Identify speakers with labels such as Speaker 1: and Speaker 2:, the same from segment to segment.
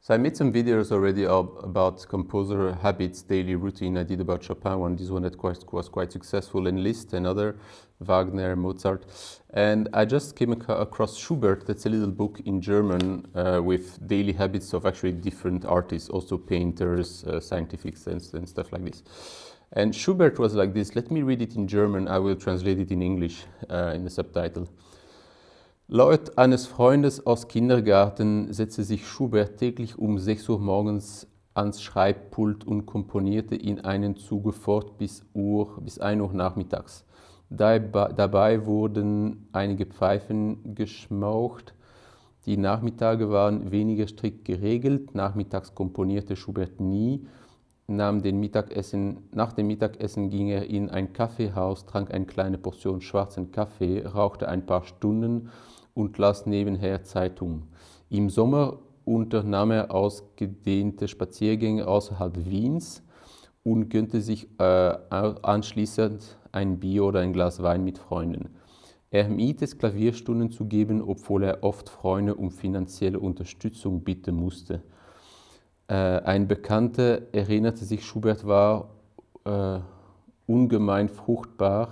Speaker 1: So I made some videos already about composer habits, daily routine. I did about Chopin one. This one that was quite successful, and Liszt, another, Wagner, Mozart. And I just came across Schubert. That's a little book in German with daily habits of actually different artists, also painters, scientifics and stuff like this. And Schubert was like this. Let me read it in German. I will translate it in English in the subtitle. Laut eines Freundes aus Kindergarten setzte sich Schubert täglich um 6 Uhr morgens ans Schreibpult und komponierte in einem Zuge fort bis 1 Uhr nachmittags. Dabei wurden einige Pfeifen geschmaucht. Die Nachmittage waren weniger strikt geregelt. Nachmittags komponierte Schubert nie. Nach dem Mittagessen ging er in ein Kaffeehaus, trank eine kleine Portion schwarzen Kaffee, rauchte ein paar Stunden und las nebenher Zeitung. Im Sommer unternahm er ausgedehnte Spaziergänge außerhalb Wiens und gönnte sich anschließend ein Bier oder ein Glas Wein mit Freunden. Er mied es, Klavierstunden zu geben, obwohl er oft Freunde um finanzielle Unterstützung bitten musste. Ein Bekannter erinnerte sich, Schubert war ungemein fruchtbar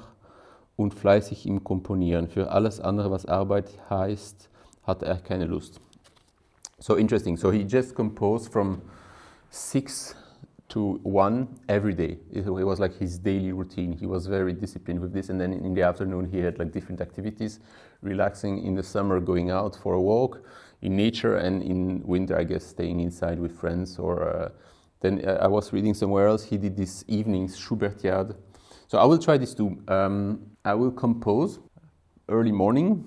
Speaker 1: und fleißig im Komponieren. Für alles andere, was Arbeit heißt, hatte er keine Lust. So interesting. So he just composed from 6 to 1 every day. It was like his daily routine. He was very disciplined with this. And then in the afternoon, he had like different activities, relaxing in the summer, going out for a walk in nature, and in winter, I guess, staying inside with friends. Or then I was reading somewhere else, he did this evenings Schubert yard. So I will try this too. I will compose early morning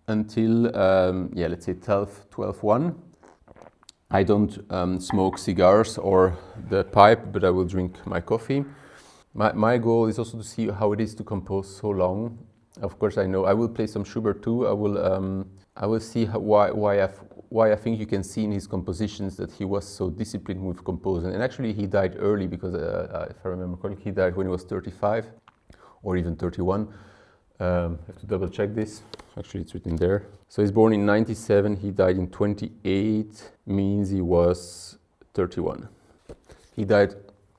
Speaker 1: until, let's say 12:1. I don't smoke cigars or the pipe, but I will drink my coffee. My goal is also to see how it is to compose so long. Of course, I know I will play some Schubert too. I will see why I think you can see in his compositions that he was so disciplined with composing. And actually, he died early because, if I remember correctly, he died when he was 35 or even 31. I have to double check this. Actually, it's written there. So he's born in 97, he died in 28, means he was 31. He died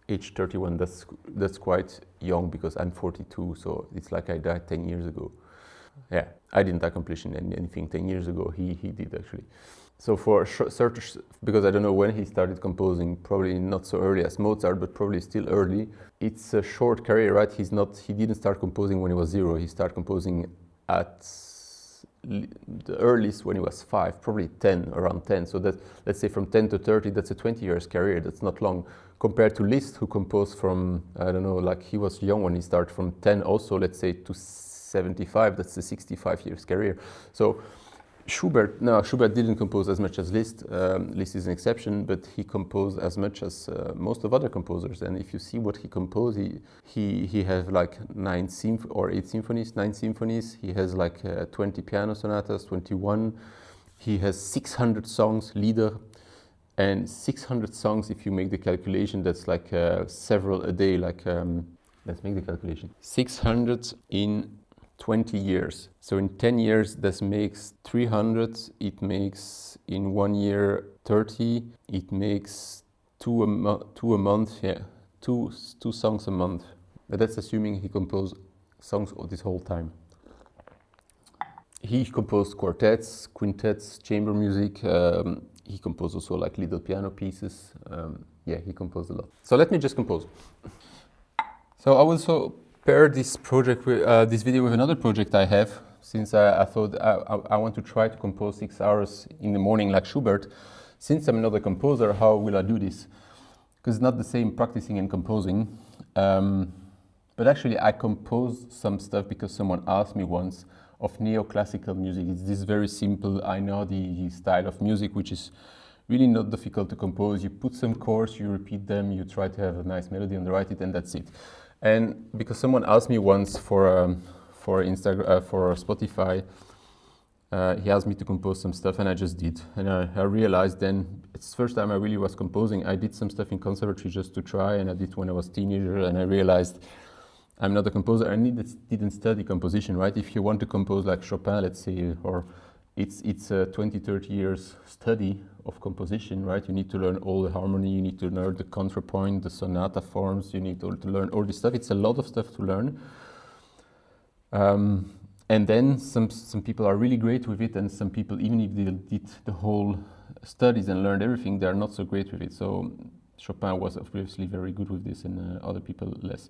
Speaker 1: age 31, that's quite young because I'm 42, so it's like I died 10 years ago. Yeah, I didn't accomplish anything 10 years ago, he did actually. So for certain, because I don't know when he started composing, probably not so early as Mozart, but probably still early. It's a short career, right? He didn't start composing when he was 0. He started composing at the earliest when he was 5, probably 10, around 10. So that, let's say from 10 to 30, that's a 20 years career. That's not long compared to Liszt, who composed from, I don't know, like he was young when he started, from 10 also, let's say, to 75. That's a 65 years career. So Schubert didn't compose as much as Liszt. Liszt is an exception, but he composed as much as most of other composers. And if you see what he composed, he has like 9 symphonies. He has like 20 piano sonatas, 21. He has 600 songs, Lieder, and 600 songs. If you make the calculation, that's like several a day. Like let's make the calculation. 600 in 20 years. So in 10 years, this makes 300. It makes in 1 year 30. It makes two a month. Yeah, two songs a month. But that's assuming he composed songs this whole time. He composed quartets, quintets, chamber music. He composed also like little piano pieces. He composed a lot. So let me just compose. So I will pair this project with this video with another project I have, since I thought I want to try to compose 6 hours in the morning like Schubert. Since I'm not a composer, how will I do this? Because it's not the same practicing and composing. But actually I composed some stuff because someone asked me once of neoclassical music. It's this very simple, I know the style of music, which is really not difficult to compose. You put some chords, you repeat them, you try to have a nice melody and write it, and that's it. And because someone asked me once for Instagram, for Spotify, he asked me to compose some stuff, and I just did. And I realized then, it's the first time I really was composing. I did some stuff in conservatory just to try, and I did when I was a teenager, and I realized I'm not a composer. I didn't study composition, right? If you want to compose like Chopin, let's say, or it's a 20, 30 years study of composition, right? You need to learn all the harmony, you need to learn the contrapoint, the sonata forms, you need to learn all this stuff. It's a lot of stuff to learn. And then some people are really great with it, and some people, even if they did the whole studies and learned everything, they're not so great with it. So Chopin was obviously very good with this, and other people less.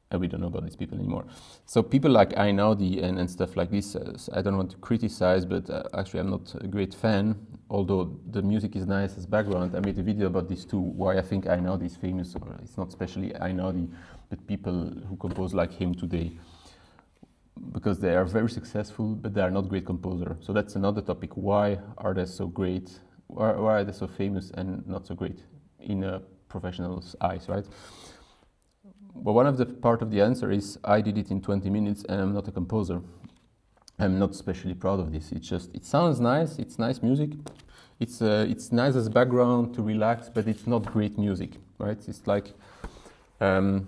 Speaker 1: And we don't know about these people anymore. So people like Einaudi and stuff like this, I don't want to criticize, but actually I'm not a great fan, although the music is nice as background. I made a video about this too, why I think Einaudi is famous, or it's not especially Einaudi, but people who compose like him today, because they are very successful, but they are not great composer. So that's another topic. Why are they so great? Why are they so famous and not so great in a professional's eyes, right? But one of the part of the answer is I did it in 20 minutes and I'm not a composer. I'm not especially proud of this. It's just, it sounds nice, it's nice music. It's nice as background to relax, but it's not great music, right? It's like the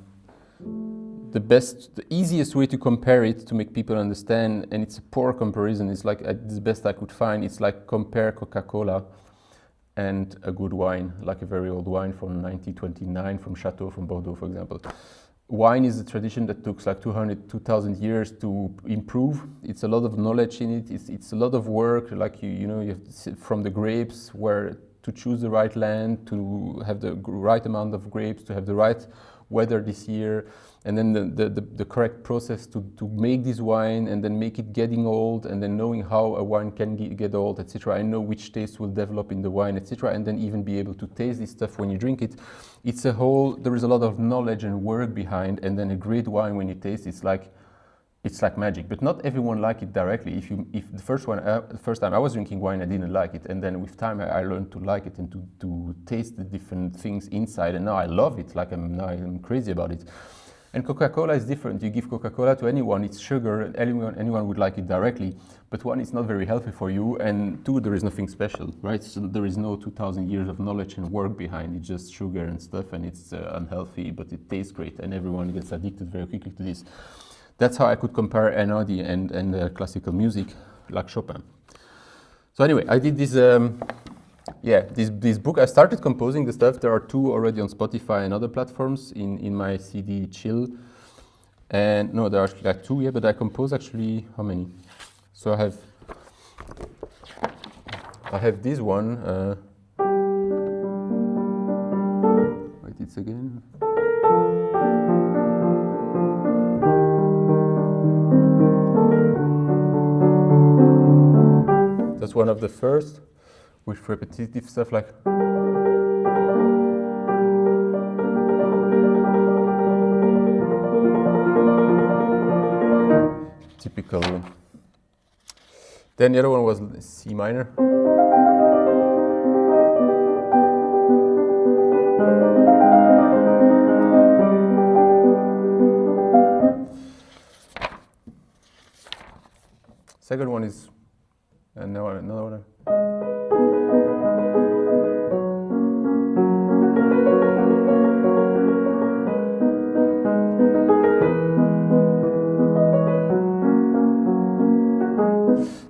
Speaker 1: easiest way to compare it to make people understand, and it's a poor comparison, it's like the best I could find, it's like compare Coca-Cola and a good wine, like a very old wine from 1929 from Chateau, from Bordeaux, for example. Wine is a tradition that took like 2,000 years to improve. It's a lot of knowledge in it. It's a lot of work, like you know, you have to sit from the grapes, where to choose the right land, to have the right amount of grapes, to have the right weather this year, and then the correct process to make this wine, and then make it getting old, and then knowing how a wine can get old, etc. and know which taste will develop in the wine, etc. and then even be able to taste this stuff when you drink it. It's a whole, there is a lot of knowledge and work behind, and then a great wine when you taste it's like magic. But not everyone like it directly. If the first time I was drinking wine, I didn't like it, and then with time I learned to like it and to taste the different things inside, and now I love it. Like I'm crazy about it. And Coca-Cola is different. You give Coca-Cola to anyone, it's sugar, and anyone would like it directly. But one, it's not very healthy for you, and two, there is nothing special, right? So there is no 2,000 years of knowledge and work behind it, just sugar and stuff, and it's unhealthy, but it tastes great, and everyone gets addicted very quickly to this. That's how I could compare Einaudi and classical music, like Chopin. So anyway, I did this, this book. I started composing the stuff. There are 2 already on Spotify and other platforms in my CD Chill. And no, there are actually like 2, but I compose actually, how many? So I have this one. Wait, it's again. That's one of the first, with repetitive stuff like. Typical. Then the other one was C minor. Second one is, and now another one.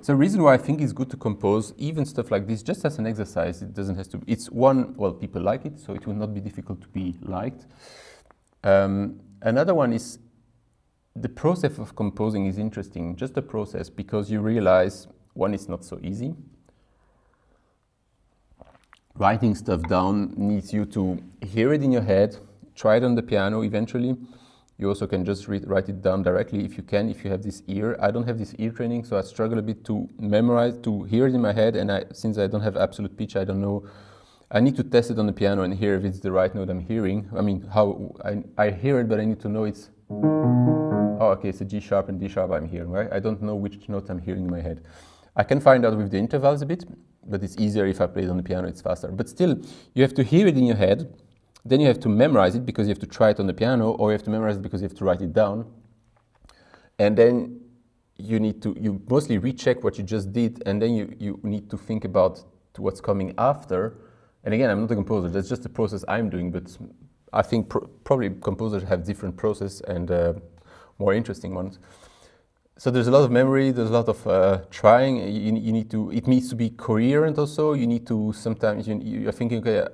Speaker 1: So the reason why I think it's good to compose even stuff like this just as an exercise, it doesn't have to, it's one, well, people like it, so it will not be difficult to be liked. Another one is the process of composing is interesting, just the process, because you realize, one, it's not so easy. Writing stuff down needs you to hear it in your head, try it on the piano eventually. You also can just write it down directly if you can, if you have this ear. I don't have this ear training, so I struggle a bit to memorize, to hear it in my head, and since I don't have absolute pitch, I don't know. I need to test it on the piano and hear if it's the right note I'm hearing. I mean, how I hear it, but I need to know it's, oh, okay, it's a G sharp and D sharp I'm hearing, right? I don't know which note I'm hearing in my head. I can find out with the intervals a bit, but it's easier if I play it on the piano, it's faster. But still, you have to hear it in your head, then you have to memorize it because you have to try it on the piano, or you have to memorize it because you have to write it down. And then you mostly recheck what you just did, and then you need to think about what's coming after. And again, I'm not a composer, that's just the process I'm doing, but I think probably composers have different process and more interesting ones. so there's a lot of memory, there's a lot of trying. You need to, it needs to be coherent also. You need to, sometimes you're thinking, okay,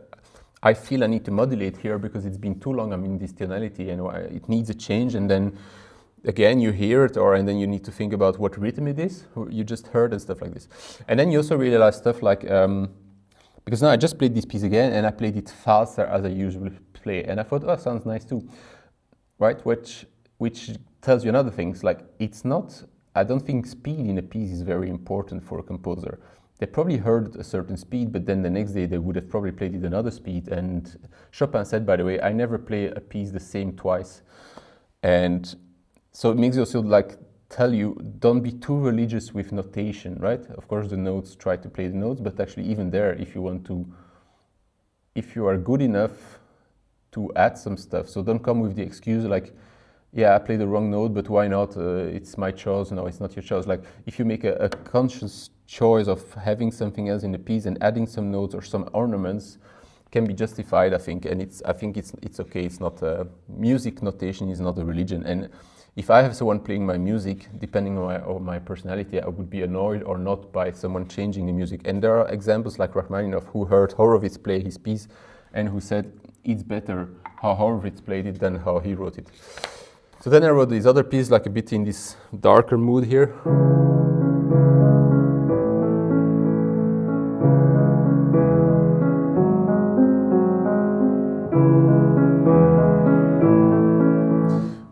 Speaker 1: I feel I need to modulate here because it's been too long I'm in this tonality and it needs a change. And then again, you hear it, and then you need to think about what rhythm it is, you just heard and stuff like this. And then you also realize stuff like, because now I just played this piece again and I played it faster as I usually play. And I thought, oh, sounds nice too, right? Which tells you another things, like it's not, I don't think speed in a piece is very important for a composer. They probably heard a certain speed, but then the next day they would have probably played it another speed. And Chopin said, by the way, I never play a piece the same twice. And so it makes you also like tell you, don't be too religious with notation, right? Of course the notes, try to play the notes, but actually even there, if you want to, if you are good enough to add some stuff, so don't come with the excuse like, yeah, I played the wrong note, but why not? It's my choice. No, it's not your choice. Like if you make a conscious choice of having something else in the piece and adding some notes or some ornaments, can be justified, I think. And I think it's okay. It's not music notation is not a religion. And if I have someone playing my music, depending on my personality, I would be annoyed or not by someone changing the music. And there are examples like Rachmaninoff, who heard Horowitz play his piece and who said it's better how Horowitz played it than how he wrote it. So then I wrote these other pieces, like a bit in this darker mood here.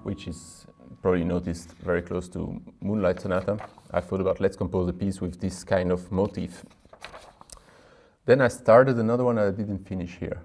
Speaker 1: Which is probably noticed very close to Moonlight Sonata. I thought about, let's compose a piece with this kind of motif. Then I started another one I didn't finish here.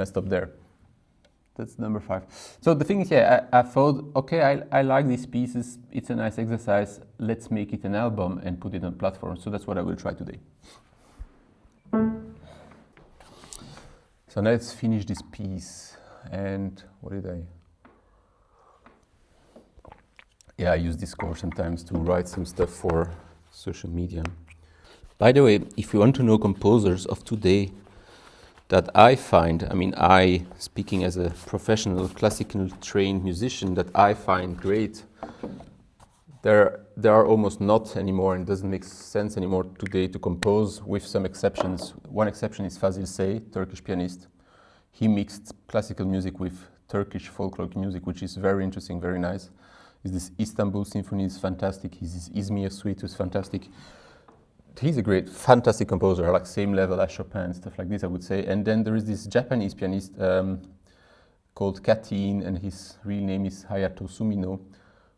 Speaker 1: Stop there. That's number 5. So the thing is, yeah, I thought, okay, I like these pieces. It's a nice exercise. Let's make it an album and put it on platform. So that's what I will try today. So now let's finish this piece. And what did I? Yeah, I use Discord sometimes to write some stuff for social media. By the way, if you want to know composers of today, that I find, I mean, I, speaking as a professional classical trained musician, that I find great, there are almost not anymore, and it doesn't make sense anymore today to compose, with some exceptions. One exception is Fazil Say, Turkish pianist. He mixed classical music with Turkish folkloric music, which is very interesting, very nice. This Istanbul Symphony is fantastic. His Izmir Suite is fantastic. He's a great, fantastic composer, like same level as Chopin, stuff like this, I would say. And then there is this Japanese pianist called Katin, and his real name is Hayato Sumino,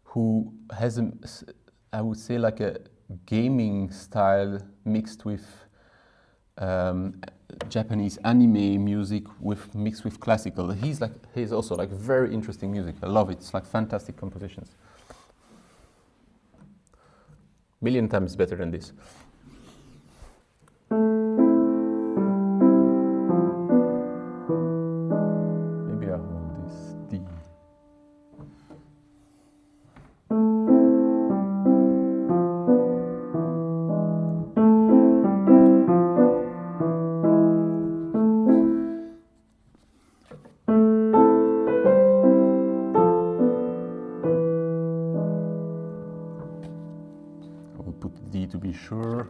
Speaker 1: who has, I would say, like a gaming style mixed with Japanese anime music mixed with classical. He's also like very interesting music. I love it. It's like fantastic compositions. Million times better than this. Maybe I'll hold this D. I will put D to be sure.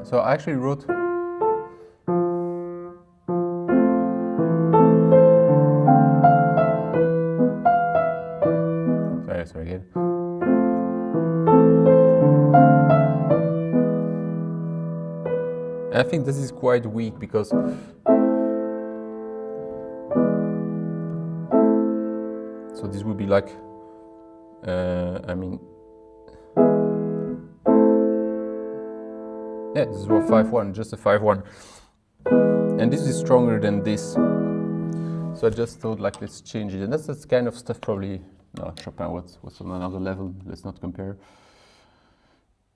Speaker 1: So I actually wrote I think this is quite weak because so this would be like, I mean, yeah, this is a 5-1, just a 5-1. And this is stronger than this. So I just thought, like, let's change it. And that's kind of stuff probably, no, Chopin was on another level. Let's not compare.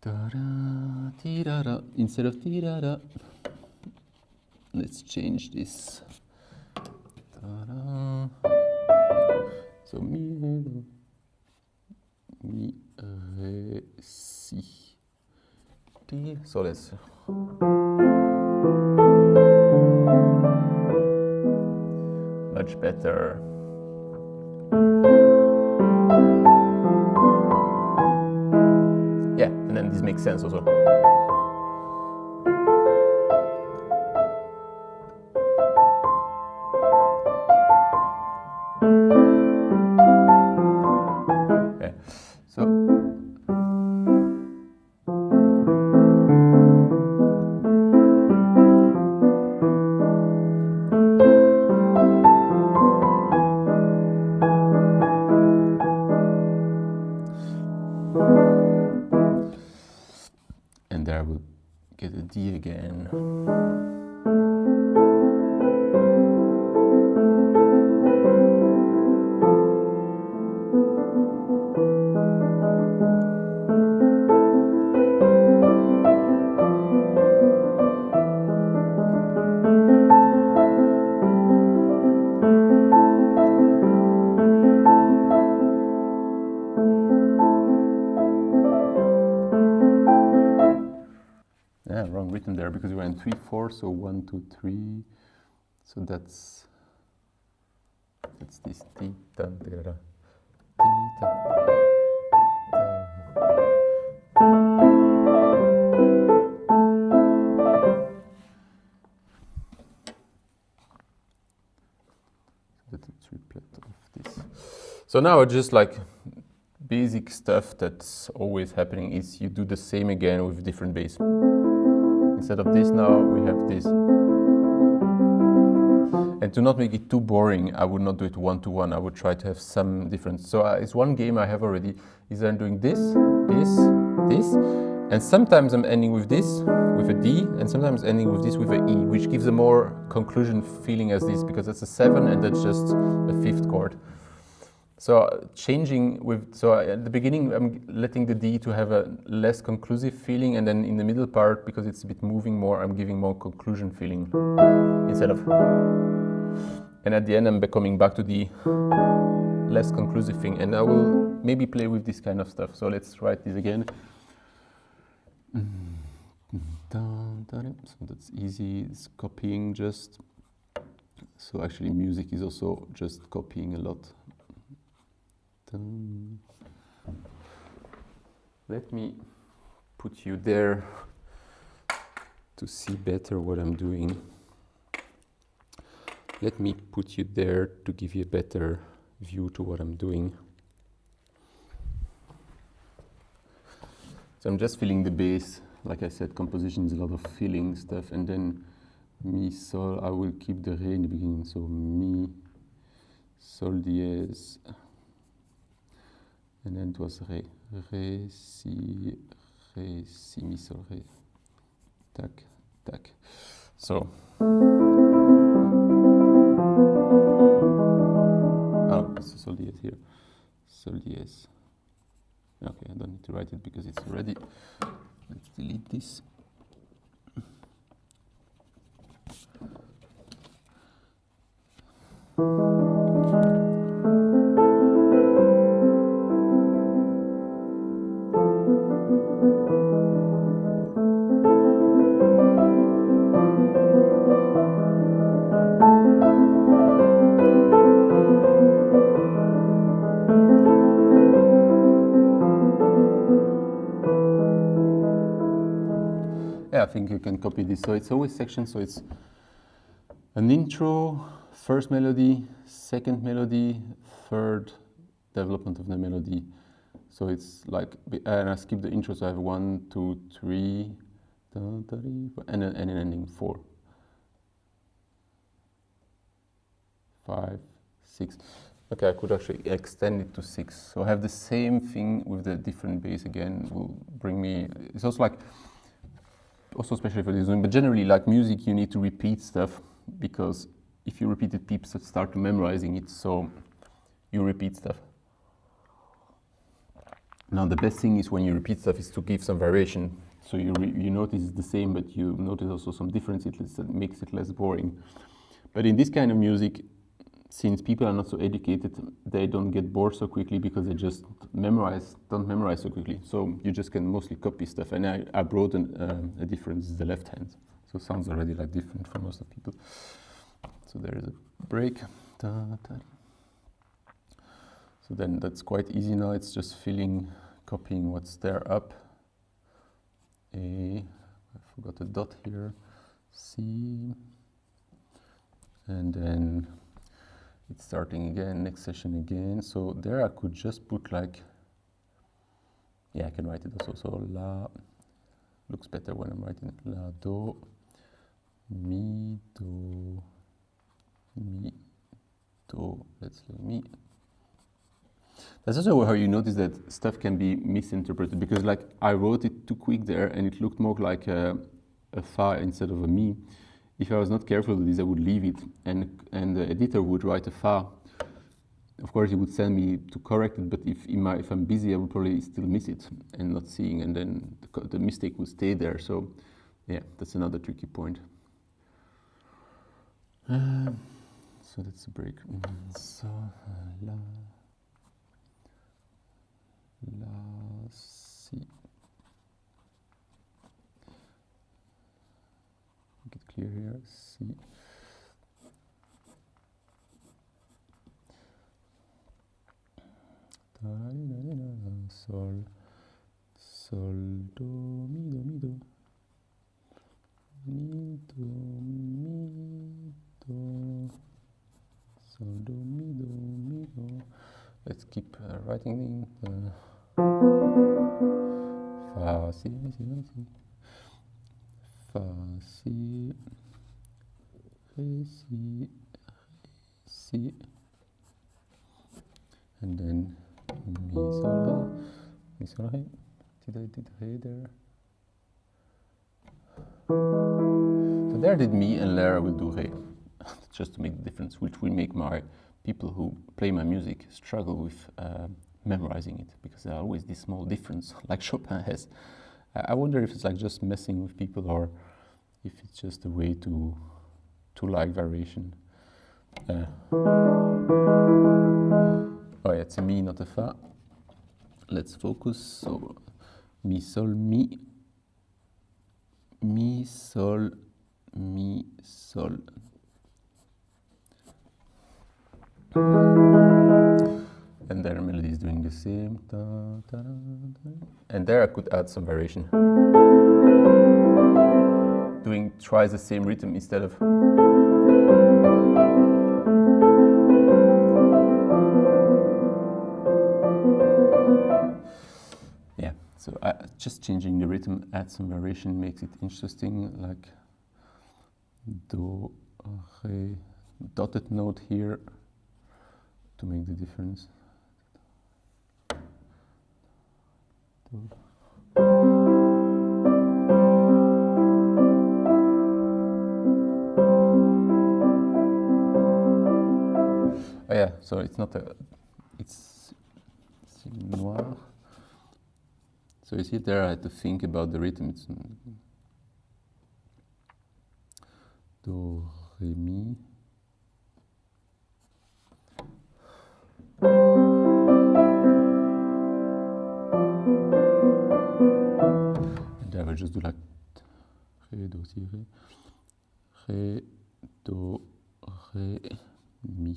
Speaker 1: Da-da, dee-da-da. Instead of dee-da-da, let's change this. Da-da. So mi, re, si. So let's. Much better. Yeah, and then this makes sense also. Yeah, so. And there I will get a D again. Yeah, wrong written there because we were in 3/4, so 1, 2, 3. So that's this T, da, da, da, T, da, that's a triplet of this. So now just like basic stuff that's always happening is you do the same again with different bass. Instead of this now, we have this. And to not make it too boring, I would not do it 1-to-1. I would try to have some difference. So it's one game I have already, is I'm doing this, this, this. And sometimes I'm ending with this, with a D, and sometimes ending with this with an E, which gives a more conclusion feeling as this, because that's a 7 and that's just a 5th chord. So changing with, so at the beginning I'm letting the D to have a less conclusive feeling, and then in the middle part, because it's a bit moving more, I'm giving more conclusion feeling instead of, and at the end I'm coming back to the less conclusive thing, and I will maybe play with this kind of stuff. So let's write this again. So that's easy, it's copying just, so actually music is also just copying a lot. Let me put you there to see better what I'm doing. Let me put you there to give you a better view to what I'm doing. So I'm just feeling the bass. Like I said, composition is a lot of feeling stuff, and then mi, sol, I will keep the re in the beginning. So mi, sol dièse. And then it was re, si, mi, sol, re. Tac, tac. So. Oh, it's sol dièse here. Sol dièse. Okay, I don't need to write it because it's ready. Let's delete this. I think you can copy this. So it's always sections. So it's an intro, first melody, second melody, third development of the melody. So it's like, and I skip the intro. So I have 1, 2, 3, and an ending 4, 5, 6. Okay, I could actually extend it to 6. So I have the same thing with the different bass again. Will bring me. It's also like, also especially for this one, but generally like music, you need to repeat stuff because if you repeat it, people start to memorizing it. So you repeat stuff. Now the best thing is when you repeat stuff is to give some variation. So you notice it's the same, but you notice also some difference. It makes it less boring. But in this kind of music, since people are not so educated, they don't get bored so quickly because they just don't memorize so quickly. So you just can mostly copy stuff. And I brought a difference, the left hand. So it sounds already like different for most of people. So there is a break. So then that's quite easy now. It's just copying what's there up. A, I forgot a dot here. C, and then it's starting again, next session again. So there I could just put like, yeah, I can write it also. So La, looks better when I'm writing it. La, Do, Mi, Do, Mi, Do, let's say Mi. That's also how you notice that stuff can be misinterpreted because like I wrote it too quick there and it looked more like a Fa instead of a Mi. If I was not careful with this, I would leave it, and the editor would write a Fa. Of course, he would send me to correct it, but if I'm busy, I would probably still miss it and not seeing, and then the mistake would stay there. So, yeah, that's another tricky point. So that's a break. So, La, Si. Make it clear here. Si. Sol, Sol, Do, Mi, Do, Mi, Do. Mi, Do, Mi, Do. Sol, Do, Mi, Do, Mi, Do. Let's keep writing in Fa, Si, Si, Si. Fa, Si, Re, Si, Si. And then Mi, Sol, Re. Did I did Re there? So there I did Mi, and there I will do Re. Just to make the difference, which will make my people who play my music struggle with memorizing it, because there are always this small difference, like Chopin has. I wonder if it's like just messing with people, or if it's just a way to like variation. Oh yeah, it's a Mi, not a Fa. Let's focus. So Mi, Sol, Mi. Mi, Sol, Mi, Sol. And their melody is doing the same. Da, da, da. And there I could add some variation. Tries the same rhythm instead of. Yeah, so just changing the rhythm, add some variation, makes it interesting, like Do, Re, dotted note here to make the difference. Do. Oh yeah, so it's not it's noir. So you see there I had to think about the rhythm. It's Do, Re, Mi. And I will just do like Re, Do, Si, Re. Re, Do, Re, Mi.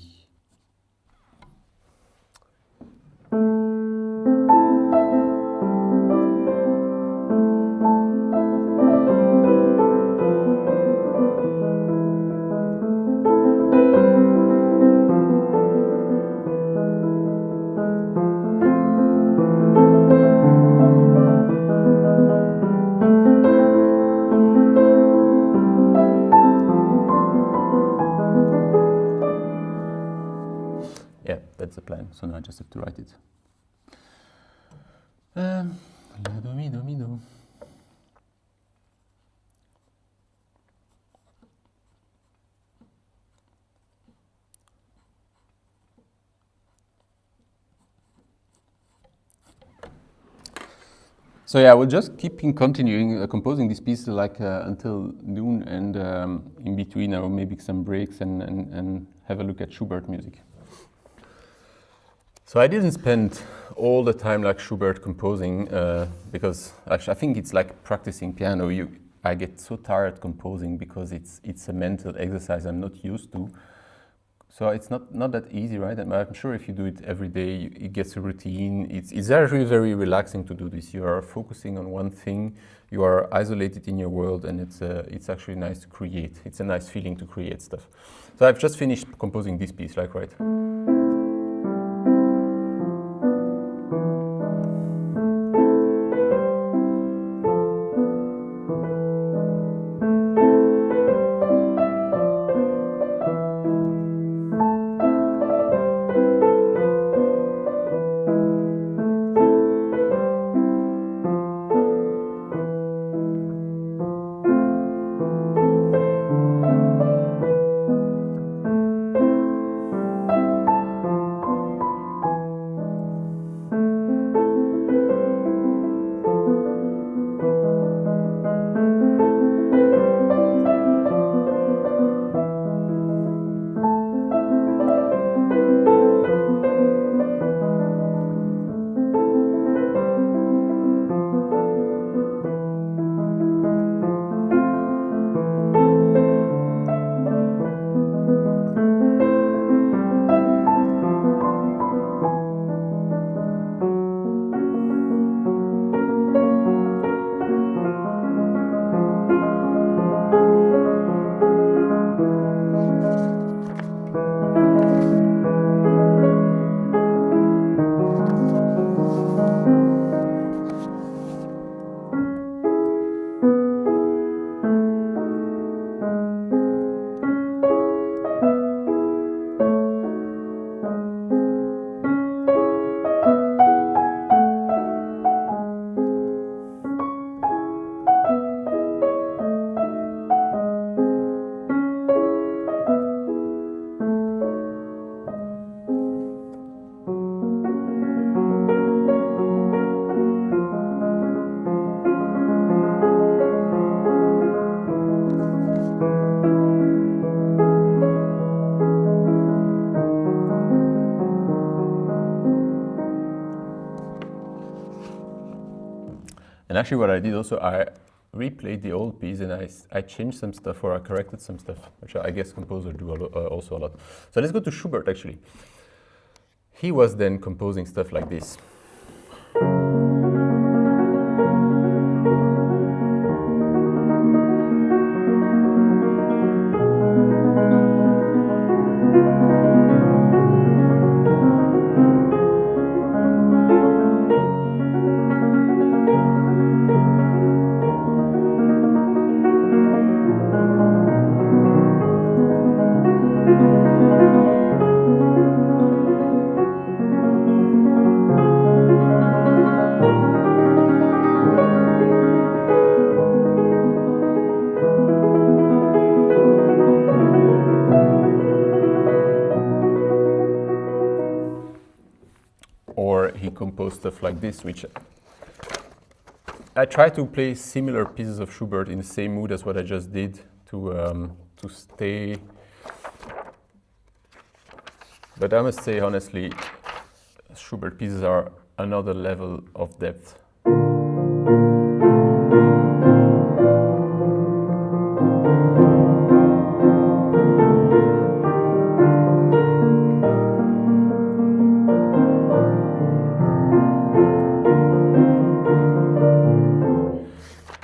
Speaker 1: plan, so now I just have to write it. La, do, mi, do, mi, do. So yeah, I will just keep continuing composing these pieces like until noon, and in between I will maybe some breaks and have a look at Schubert music. So I didn't spend all the time like Schubert composing because actually I think it's like practicing piano. I get so tired composing because it's a mental exercise I'm not used to. So it's not that easy, right? And I'm sure if you do it every day, it gets a routine. It's actually very relaxing to do this. You are focusing on one thing. You are isolated in your world, and it's actually nice to create. It's a nice feeling to create stuff. So I've just finished composing this piece, like right. And actually what I did also, I replayed the old piece and I changed some stuff, or I corrected some stuff, which I guess composers do also a lot. So let's go to Schubert actually. He was then composing stuff like this. Compose stuff like this, which I try to play similar pieces of Schubert in the same mood as what I just did to stay. But I must say honestly, Schubert pieces are another level of depth.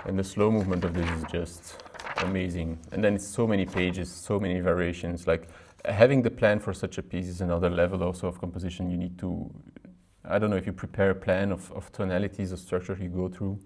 Speaker 1: The slow movement of this is just amazing. And then it's so many pages, so many variations. Like having the plan for such a piece is another level also of composition. You need to, I don't know if you prepare a plan of tonalities or structure you go through.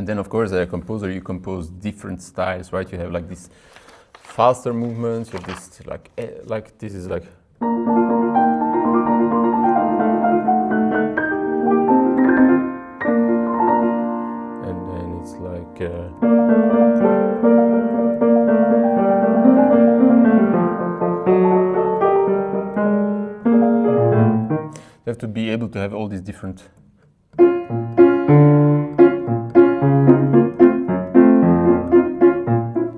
Speaker 1: And then of course as a composer you compose different styles, right? You have like these faster movements, you have this like this is like, and then it's like you have to be able to have all these different.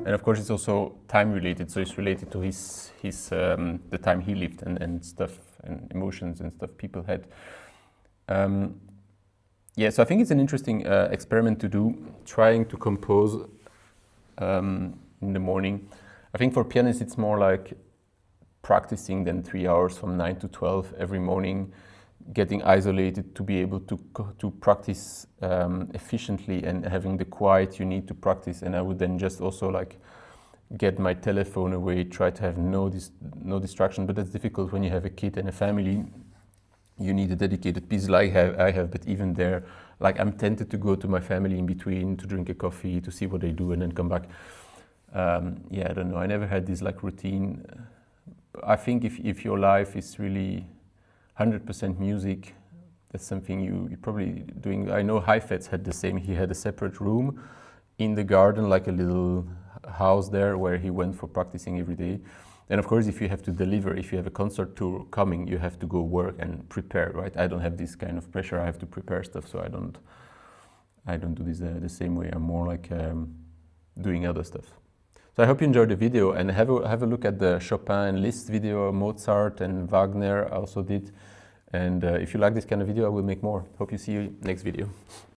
Speaker 1: And of course it's also time related, so it's related to his the time he lived and stuff and emotions and stuff people had. Yeah, so I think it's an interesting experiment to do, trying to compose in the morning. I think for pianists it's more like practicing than 3 hours from 9 to 12 every morning, getting isolated to be able to practice efficiently and having the quiet you need to practice. And I would then just also like get my telephone away, try to have no distraction, but that's difficult when you have a kid and a family. You need a dedicated piece like I have, but even there, like I'm tempted to go to my family in between to drink a coffee, to see what they do and then come back. Yeah, I don't know, I never had this like routine. I think if your life is really 100% music, that's something you're probably doing. I know Heifetz had the same. He had a separate room in the garden, like a little house there where he went for practicing every day. And of course, if you have to deliver, if you have a concert tour coming, you have to go work and prepare, right? I don't have this kind of pressure. I have to prepare stuff, so I don't do this the same way. I'm more like doing other stuff. So I hope you enjoyed the video, and have a look at the Chopin and Liszt video, Mozart and Wagner I also did. And if you like this kind of video, I will make more. Hope you see you next video.